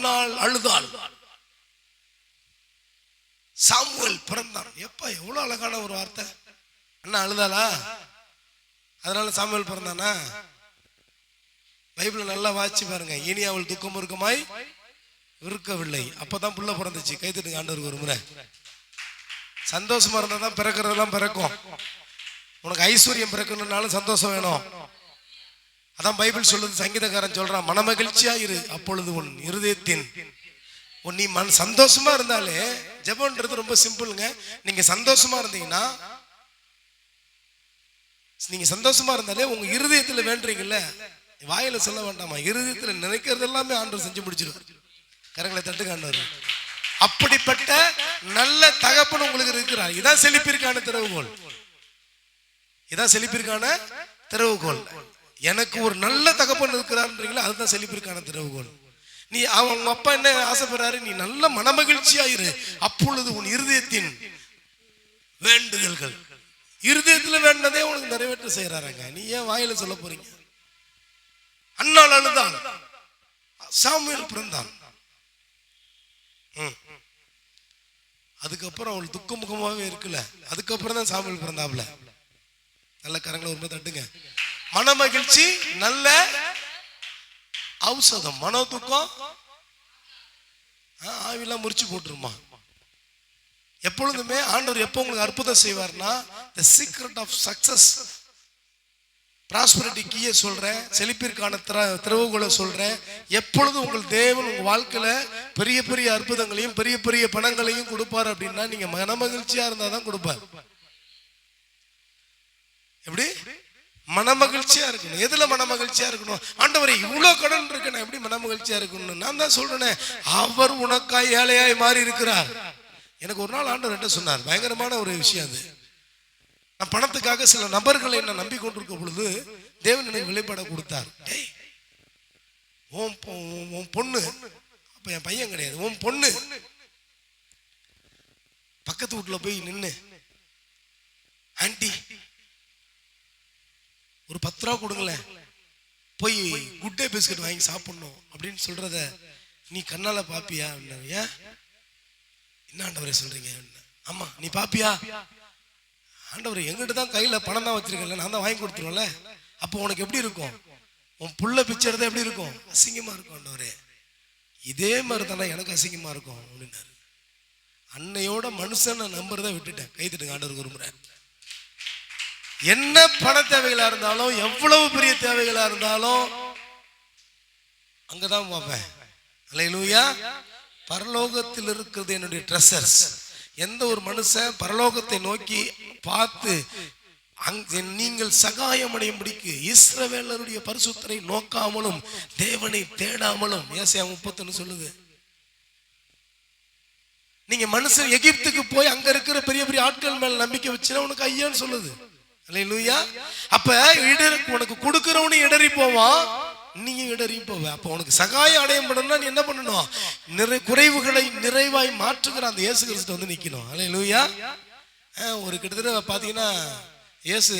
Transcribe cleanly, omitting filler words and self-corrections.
அன்னாள் அழுதாள். சாமுவேல் பிறந்தான். எப்ப எவ்வளவு அழகான ஒரு வார்த்தை. அண்ணா அழுதாளா, அதனால சாமுவேல் பிறந்தானா? பைபிள் நல்லா வாசிச்சு பாருங்க. இனி அவள் துக்கம் இருக்குமாய் இருக்கவில்லை. அப்பதான் புள்ள பிறந்துச்சு. கைத்தட்டுங்க ஆண்டவருக்கு ஒரு முறை. சந்தோஷமா இருந்தா தான் பிறக்கிறதெல்லாம் பிறக்கும். உனக்கு ஐஸ்வர்யம் பிறக்கணும்னாலும் சந்தோஷம் வேணும். அதான் பைபிள் சொல்லுது. சங்கீதக்காரன் சொல்றான், மனமகிழ்ச்சியா இரு, அப்பொழுது உன் இருதயத்தின் நீ சந்தோஷமா இருந்தாலே. ஜெபம்ன்றது ரொம்ப சிம்பிளுங்க. நீங்க சந்தோஷமா இருந்தீங்கன்னா, நீங்க சந்தோஷமா இருந்தாலே உங்க இருதயத்துல வேண்டீங்கல்ல, வாயில சொல்ல வேண்டாமா, இருதயத்துல நினைக்கிறது எல்லாமே ஆண்டவர் செஞ்சு முடிச்சிடும். கரங்களை தட்டுங்க ஆண்டவர். அப்படிப்பட்ட நல்ல தகப்பன் உங்களுக்கு இருக்கிறார். இதான் செழிப்பிற்கான திறவுகோல். இதான் செழிப்பிற்கான திறவுகோல். எனக்கு ஒரு நல்ல தகப்பன் இருக்கிறார்ன்றீங்களா, அதுதான் செழிப்பிற்கான திறவுகோல். நீ அவங்க அப்பா என்ன ஆசைப்படுறாரு, நீ நல்ல மனமகிழ்ச்சியாயிரு, அப்பொழுது உன் இருதயத்தின் வேண்டுதல்கள். இருதயத்துல வேண்டதே உனக்கு நிறைவேற்ற செய்யறாங்க. நீ ஏன் வாயில சொல்ல போறீங்க? அன்னாள் அழுதான், சாமுவேல் பிறந்தான். அதுக்கப்புறம் அவள் துக்க முகமாவே இருக்குல்ல, அதுக்கப்புறம் தான் சாமுவேல் பிறந்தாப்ல. நல்ல கரங்களை ஒரு தட்டுங்க. மனமகிழ்ச்சி நல்ல ஔஷதம். மனோ துக்கம் ஆவிலாம் முறிச்சு போட்டுருமா. எப்பொழுதுமே ஆண்டவர் எப்போ உங்களுக்கு அற்புதம் செய்வார்னா, the secret of success, prosperity கீயை சொல்றேன், செழிப்பிற்கான திறவுகோலை சொல்றேன். எப்பொழுதும் உங்கள் தேவன் உங்க வாழ்க்கையில பெரிய பெரிய அற்புதங்களையும் பெரிய பெரிய பணங்களையும் கொடுப்பார் அப்படின்னா, நீங்க மனமகிழ்ச்சியா இருந்தாதான் கொடுப்பார். எப்படி மனமகிழ்ச்சியா இருக்கணும்? எதுல மனமகிழ்ச்சியா இருக்கணும்? ஆண்டவரே இவ்வளவு கடன் இருக்கு, நான் எப்படி மனமகிழ்ச்சியா இருக்கணும்? நான் தான் சொல்றேன், அவர் உனக்காய் ஏழையாய் மாறி இருக்கிறார். எனக்கு ஒரு நாள் ஆண்டவர் என்ன சொன்னார், பயங்கரமான ஒரு விஷயம் அது. நான் பணத்துக்காக சில நபர்களை நான் நம்பி கொண்டிருக்க பொழுது தேவன் எனக்கு வெளிப்பாட கொடுத்தார். உன் பொண்ணு, அப்ப என் பையன் கிடையாது, உன் பொண்ணு பக்கத்து வீட்டுல போய் நின்னு, ஆன்டி ஒரு 10 ரூபா கொடுங்களேன், போய் குட் டே பிஸ்கட் வாங்கி சாப்பிடணும் அப்படின்னு சொல்றத நீ கண்ணால பாப்பியா? ஏன் என்ன ஆண்டவரே சொல்றீங்க? ஆமா நீ பாப்பியா? ஆண்டவரே எங்கிட்ட தான் கையில பணம் தான் வச்சிருக்கல, நான் தான் வாங்கி கொடுத்துருவேன்ல. அப்போ உனக்கு எப்படி இருக்கும்? உன் புள்ள பிச்சை எப்படி இருக்கும்? அசிங்கமா இருக்கும். ஆண்டவரே இதே மாதிரி தானே எனக்கு அசிங்கமா இருக்கும் அப்படின்னாரு. அன்னையோட மனுஷன் நான் நம்புறதை விட்டுட்டேன். கைத்துட்டுங்க ஆண்டவருக்கு ஒரு முறை. என்ன பண தேவைகளா இருந்தாலும், எவ்வளவு பெரிய தேவைகளா இருந்தாலும் அங்கதான் பார்ப்பேன். அல்லேலூயா. பரலோகத்தில் இருக்கிறது என்னுடைய ட்ரெஷர்ஸ். எந்த ஒரு மனுஷன் பரலோகத்தை நோக்கி பார்த்து நீங்கள் சகாயம் அடையும்படிக்கு இஸ்ரவேலருடைய பரிசுத்தரை நோக்காமலும் தேவனை தேடாமலும், ஏசாயா 31 சொல்லுது. நீங்க மனுஷன் எகிப்துக்கு போய் அங்க இருக்கிற பெரிய பெரிய ஆட்கள் மேல நம்பிக்கை வச்சுனா உனக்கு ஐயான்னு சொல்லுது. அல்லேலூயா. அப்ப உனக்கு கொடுக்கிறவனு இடறி போவான், நீங்க இடறி போவ. அப்ப உனக்கு சகாயம் அடையும் பண்ணணும்னா நீ என்ன பண்ணணும்? குறைவுகளை நிறைவாய் மாற்றுகிற அந்த இயேசு கிறிஸ்து வந்து நிக்கணும். அல்லேலூயா. ஒரு கிட்டத்தட்ட பாத்தீங்கன்னா இயேசு